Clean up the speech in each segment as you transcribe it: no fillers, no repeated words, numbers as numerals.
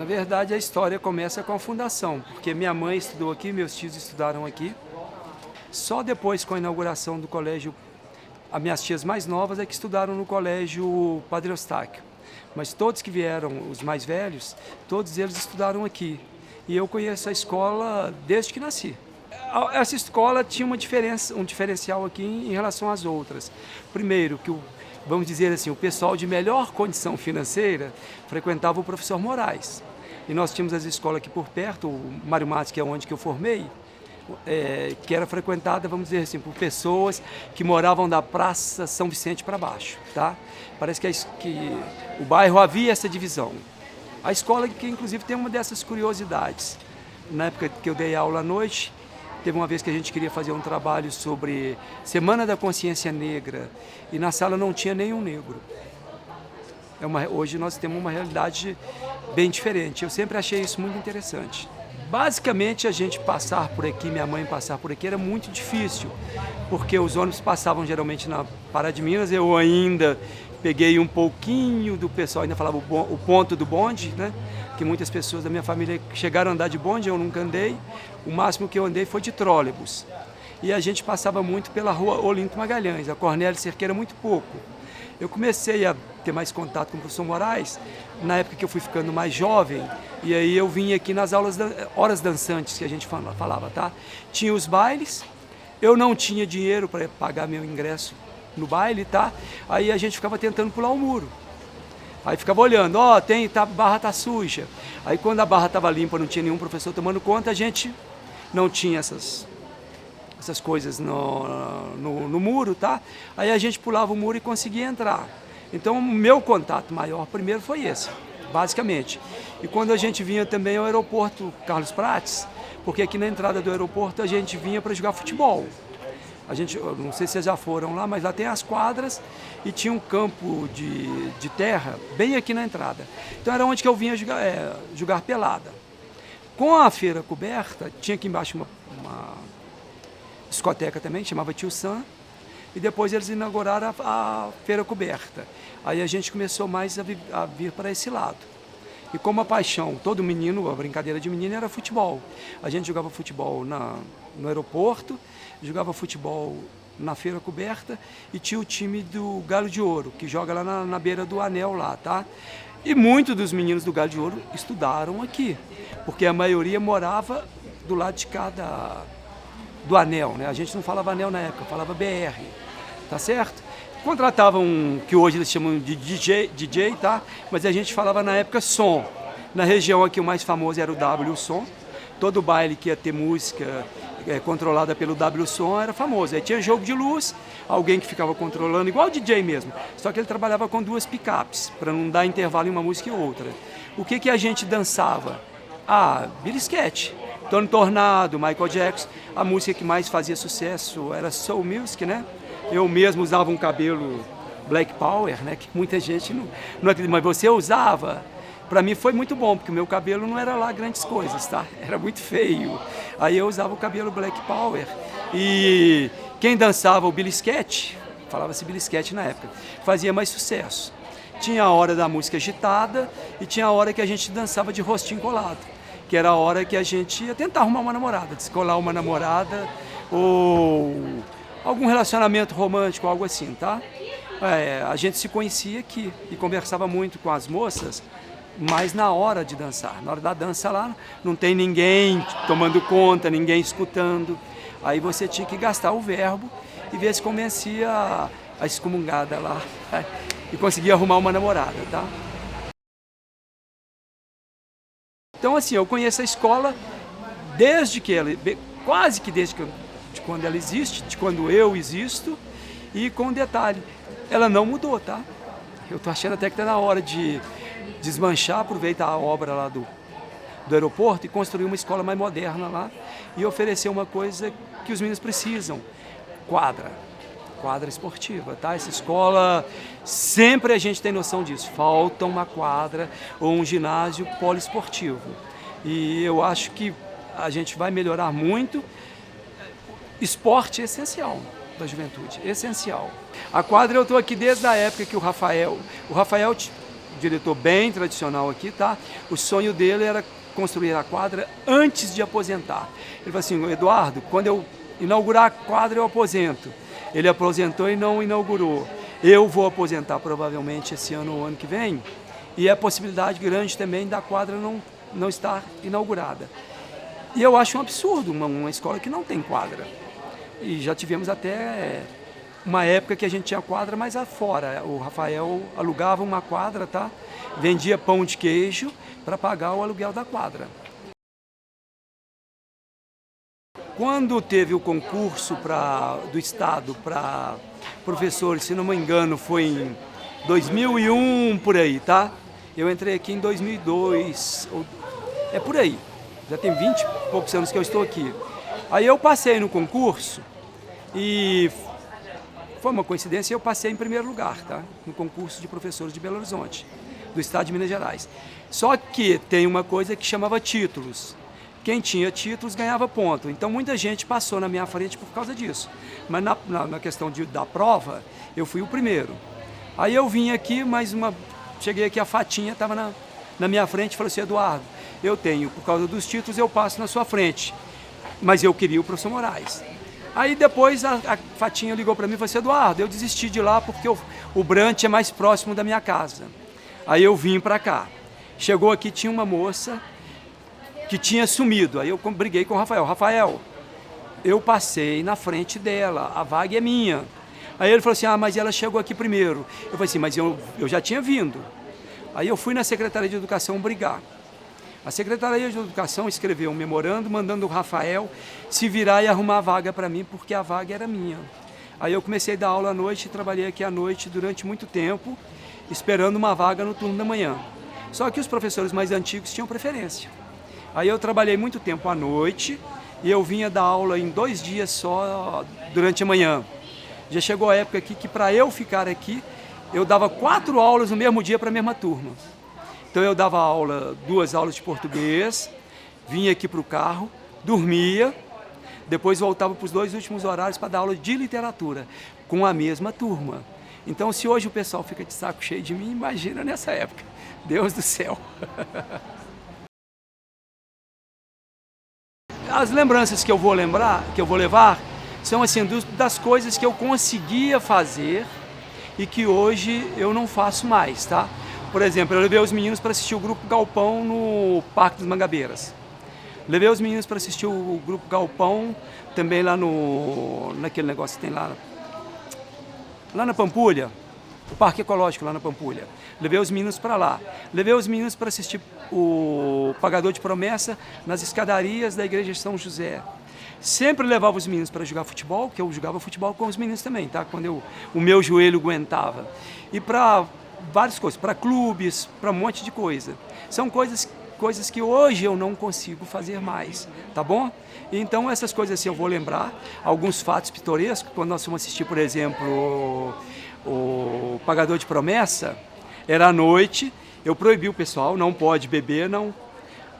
verdade, a história começa com a fundação, porque minha mãe estudou aqui, meus tios estudaram aqui. Só depois, com a inauguração do colégio, as minhas tias mais novas é que estudaram no colégio Padre Eustáquio. Mas todos que vieram, os mais velhos, todos eles estudaram aqui. E eu conheço a escola desde que nasci. Essa escola tinha uma diferença, um diferencial aqui em relação às outras. Primeiro, que vamos dizer assim, o pessoal de melhor condição financeira frequentava o professor Moraes. E nós tínhamos as escolas aqui por perto, o Mário Matos, que é onde que eu formei, que era frequentada, vamos dizer assim, por pessoas que moravam da Praça São Vicente para baixo, tá? Parece que o bairro havia essa divisão. A escola que inclusive tem uma dessas curiosidades. Na época que eu dei aula à noite, teve uma vez que a gente queria fazer um trabalho sobre Semana da Consciência Negra e na sala não tinha nenhum negro. Hoje nós temos uma realidade bem diferente. Eu sempre achei isso muito interessante. Basicamente, a gente passar por aqui, minha mãe passar por aqui, era muito difícil, porque os ônibus passavam geralmente na Pará de Minas. Eu ainda peguei um pouquinho do pessoal, ainda falava o ponto do bonde, né? Que muitas pessoas da minha família chegaram a andar de bonde, eu nunca andei. O máximo que eu andei foi de trólebus. E a gente passava muito pela rua Olinto Magalhães, a Cornélio Cerqueira muito pouco. Eu comecei a ter mais contato com o professor Moraes na época que eu fui ficando mais jovem, e aí eu vim aqui nas horas dançantes que a gente falava, tá? Tinha os bailes, eu não tinha dinheiro para pagar meu ingresso no baile, tá? Aí a gente ficava tentando pular o muro. Aí ficava olhando, a barra tá suja. Aí quando a barra estava limpa, não tinha nenhum professor tomando conta, a gente não tinha essas coisas no muro, tá? Aí a gente pulava o muro e conseguia entrar. Então o meu contato maior primeiro foi esse, basicamente. E quando a gente vinha também ao aeroporto Carlos Prates, porque aqui na entrada do aeroporto a gente vinha para jogar futebol. Eu não sei se vocês já foram lá, mas lá tem as quadras e tinha um campo de terra bem aqui na entrada. Então era onde que eu vinha jogar pelada. Com a feira coberta, tinha aqui embaixo uma discoteca também, que chamava Tio Sam, e depois eles inauguraram a feira coberta. Aí a gente começou mais a vir para esse lado. E como a paixão, todo menino, a brincadeira de menino era futebol. A gente jogava futebol no aeroporto, jogava futebol na feira coberta e tinha o time do Galo de Ouro, que joga lá na beira do anel lá, tá? E muitos dos meninos do Galo de Ouro estudaram aqui, porque a maioria morava do lado de cá do anel, né? A gente não falava anel na época, falava BR, tá certo? Contratavam que hoje eles chamam de DJ, tá? Mas a gente falava na época som. Na região aqui o mais famoso era o W Som. Todo baile que ia ter música controlada pelo W Som era famoso. Aí tinha jogo de luz, alguém que ficava controlando, igual o DJ mesmo. Só que ele trabalhava com duas picapes, para não dar intervalo em uma música e outra. O que a gente dançava? Billy Sketch, Tony Tornado, Michael Jackson. A música que mais fazia sucesso era Soul Music, né? Eu mesmo usava um cabelo Black Power, né? Que muita gente não acredita, mas você usava. Para mim foi muito bom, porque o meu cabelo não era lá grandes coisas, tá? Era muito feio. Aí eu usava o cabelo Black Power. E quem dançava o Billy Sketch, falava-se Billy Sketch na época, fazia mais sucesso. Tinha a hora da música agitada e tinha a hora que a gente dançava de rostinho colado, que era a hora que a gente ia tentar arrumar uma namorada, descolar uma namorada ou algum relacionamento romântico, algo assim, tá? A gente se conhecia aqui e conversava muito com as moças, mas na hora de dançar, na hora da dança lá, não tem ninguém tomando conta, ninguém escutando. Aí você tinha que gastar o verbo e ver se convencia a excomungada lá e conseguia arrumar uma namorada, tá? Então, assim, eu conheço a escola quase que desde de quando ela existe, de quando eu existo, e com um detalhe, ela não mudou, tá? Eu tô achando até que tá na hora de desmanchar, aproveitar a obra lá do aeroporto e construir uma escola mais moderna lá e oferecer uma coisa que os meninos precisam, quadra esportiva, tá? Essa escola, sempre a gente tem noção disso, falta uma quadra ou um ginásio poliesportivo. E eu acho que a gente vai melhorar muito. Esporte é essencial da juventude, essencial. A quadra eu estou aqui desde a época que o Rafael diretor bem tradicional aqui, tá? O sonho dele era construir a quadra antes de aposentar. Ele falou assim, Eduardo, quando eu inaugurar a quadra eu aposento. Ele aposentou e não inaugurou. Eu vou aposentar provavelmente esse ano ou ano que vem, e é possibilidade grande também da quadra não estar inaugurada. E eu acho um absurdo uma escola que não tem quadra. E já tivemos até uma época que a gente tinha quadra mais afora. O Rafael alugava uma quadra, tá? Vendia pão de queijo para pagar o aluguel da quadra. Quando teve o concurso do Estado para professores, se não me engano, foi em 2001, por aí, tá? Eu entrei aqui em 2002, é por aí. Já tem 20 e poucos anos que eu estou aqui. Aí eu passei no concurso e foi uma coincidência, eu passei em primeiro lugar, tá? No concurso de professores de Belo Horizonte, do estado de Minas Gerais. Só que tem uma coisa que chamava títulos. Quem tinha títulos ganhava ponto. Então muita gente passou na minha frente por causa disso. Mas na questão da prova, eu fui o primeiro. Aí eu vim aqui, cheguei aqui, a Fatinha estava na minha frente e falou assim, Eduardo, eu tenho, por causa dos títulos, eu passo na sua frente. Mas eu queria o professor Moraes. Aí depois a Fatinha ligou para mim e falou assim, Eduardo, eu desisti de lá porque o Brant é mais próximo da minha casa. Aí eu vim para cá. Chegou aqui, tinha uma moça que tinha sumido. Aí eu briguei com o Rafael. Rafael, eu passei na frente dela, a vaga é minha. Aí ele falou assim, mas ela chegou aqui primeiro. Eu falei assim, mas eu já tinha vindo. Aí eu fui na Secretaria de Educação brigar. A Secretaria de Educação escreveu um memorando mandando o Rafael se virar e arrumar a vaga para mim, porque a vaga era minha. Aí eu comecei a dar aula à noite e trabalhei aqui à noite durante muito tempo, esperando uma vaga no turno da manhã. Só que os professores mais antigos tinham preferência. Aí eu trabalhei muito tempo à noite e eu vinha dar aula em 2 dias só durante a manhã. Já chegou a época aqui que para eu ficar aqui, eu dava 4 aulas no mesmo dia para a mesma turma. Então eu dava 2 aulas de português, vinha aqui para o carro, dormia, depois voltava para os 2 últimos horários para dar aula de literatura, com a mesma turma. Então se hoje o pessoal fica de saco cheio de mim, imagina nessa época. Deus do céu! As lembranças que eu vou levar, são assim, das coisas que eu conseguia fazer e que hoje eu não faço mais, tá? Por exemplo, eu levei os meninos para assistir o Grupo Galpão no Parque das Mangabeiras. Levei os meninos para assistir o Grupo Galpão também lá naquele negócio que tem lá na Pampulha, o Parque Ecológico lá na Pampulha. Levei os meninos para lá. Levei os meninos para assistir o Pagador de Promessa nas escadarias da Igreja de São José. Sempre levava os meninos para jogar futebol, que eu jogava futebol com os meninos também, tá? Quando o meu joelho aguentava. E para várias coisas, para clubes, para um monte de coisa. São coisas que hoje eu não consigo fazer mais, tá bom? Então essas coisas assim eu vou lembrar, alguns fatos pitorescos, quando nós fomos assistir, por exemplo, o Pagador de Promessa, era à noite, eu proibi o pessoal, não pode beber, não,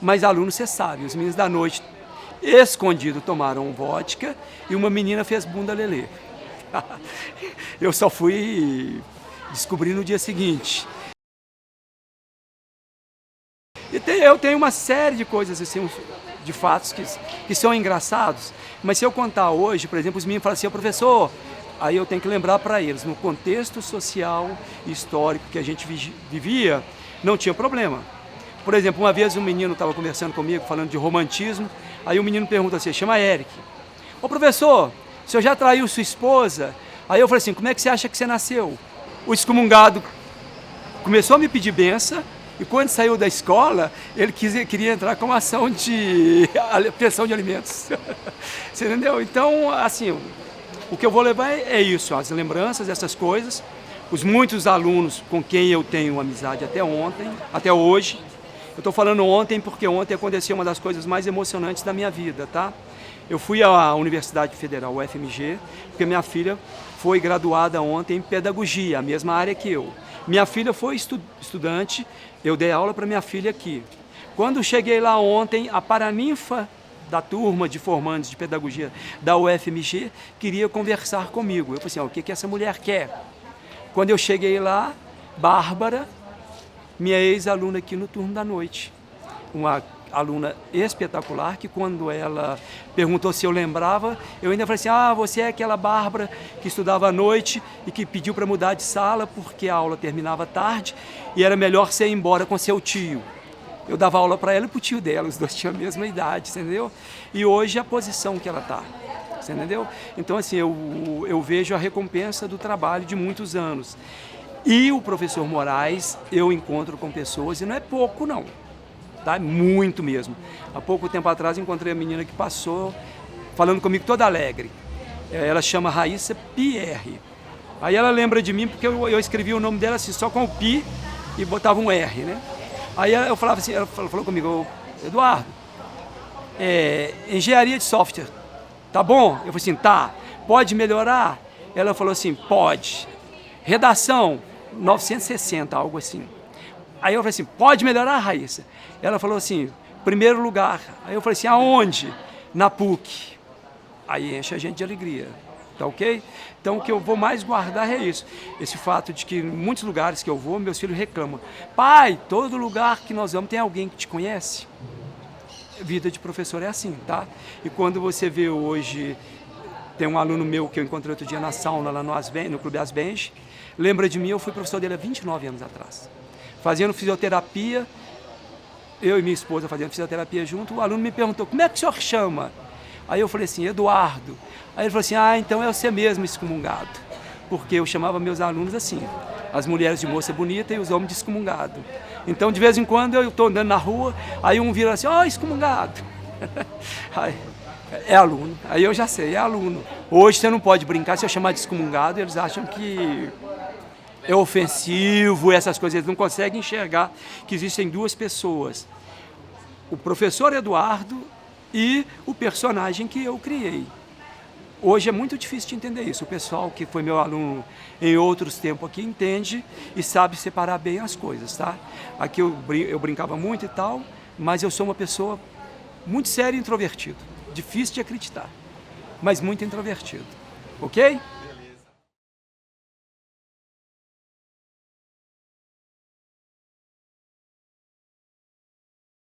mas alunos, você sabe, os meninos da noite, escondido, tomaram vodka e uma menina fez bunda lelê. Eu só fui descobrir no dia seguinte. E eu tenho uma série de coisas assim, de fatos que são engraçados, mas se eu contar hoje, por exemplo, os meninos falam assim, professor, aí eu tenho que lembrar para eles, no contexto social e histórico que a gente vivia, não tinha problema. Por exemplo, uma vez um menino estava conversando comigo, falando de romantismo, aí o menino pergunta assim, chama Eric, ô professor, o senhor já traiu sua esposa? Aí eu falei assim, como é que você acha que você nasceu? O excomungado começou a me pedir benção, e quando saiu da escola, ele queria entrar com uma ação de pensão de alimentos. Você entendeu? Então, assim, o que eu vou levar é isso, as lembranças, essas coisas, os muitos alunos com quem eu tenho amizade até hoje. Eu estou falando ontem porque ontem aconteceu uma das coisas mais emocionantes da minha vida, tá? Eu fui à Universidade Federal, UFMG, porque minha filha foi graduada ontem em pedagogia, a mesma área que eu. Minha filha foi estudante, eu dei aula para minha filha aqui. Quando cheguei lá ontem, a paraninfa da turma de formandos de pedagogia da UFMG queria conversar comigo. Eu falei assim, o que essa mulher quer? Quando eu cheguei lá, Bárbara, minha ex-aluna aqui no turno da noite. Uma aluna espetacular, que quando ela perguntou se eu lembrava, eu ainda falei assim, você é aquela Bárbara que estudava à noite e que pediu para mudar de sala porque a aula terminava tarde e era melhor você ir embora com seu tio. Eu dava aula para ela e para o tio dela, os dois tinham a mesma idade, entendeu? E hoje a posição que ela está, entendeu? Então, assim, eu vejo a recompensa do trabalho de muitos anos. E o professor Moraes, eu encontro com pessoas, e não é pouco não, tá? Muito mesmo. Há pouco tempo atrás encontrei a menina que passou falando comigo toda alegre. Ela chama Raíssa Pierre. Aí ela lembra de mim porque eu escrevi o nome dela assim, só com o Pi e botava um R, né? Aí eu falava assim, ela falou comigo, Eduardo, engenharia de software, tá bom? Eu falei assim, tá. Pode melhorar? Ela falou assim, pode. Redação, 960, algo assim. Aí eu falei assim, pode melhorar, Raíssa? Ela falou assim, primeiro lugar. Aí eu falei assim, aonde? Na PUC. Aí enche a gente de alegria, tá ok? Então o que eu vou mais guardar é isso. Esse fato de que em muitos lugares que eu vou, meus filhos reclamam. Pai, todo lugar que nós vamos tem alguém que te conhece. Vida de professor é assim, tá? E quando você vê hoje, tem um aluno meu que eu encontrei outro dia na sauna lá no Clube Asbenche, lembra de mim, eu fui professor dele há 29 anos atrás. Fazendo fisioterapia, eu e minha esposa fazendo fisioterapia junto, o aluno me perguntou, como é que o senhor chama? Aí eu falei assim, Eduardo. Aí ele falou assim, então é você mesmo excomungado. Porque eu chamava meus alunos assim, as mulheres de moça bonita e os homens de excomungado. Então de vez em quando eu estou andando na rua, aí um vira assim, excomungado. Aí, é aluno, aí eu já sei, é aluno. Hoje você não pode brincar, se eu chamar de excomungado, eles acham que é ofensivo, essas coisas, eles não conseguem enxergar que existem duas pessoas. O professor Eduardo e o personagem que eu criei. Hoje é muito difícil de entender isso. O pessoal que foi meu aluno em outros tempos aqui entende e sabe separar bem as coisas, tá? Aqui eu brincava muito e tal, mas eu sou uma pessoa muito séria e introvertido. Difícil de acreditar, mas muito introvertido. Ok?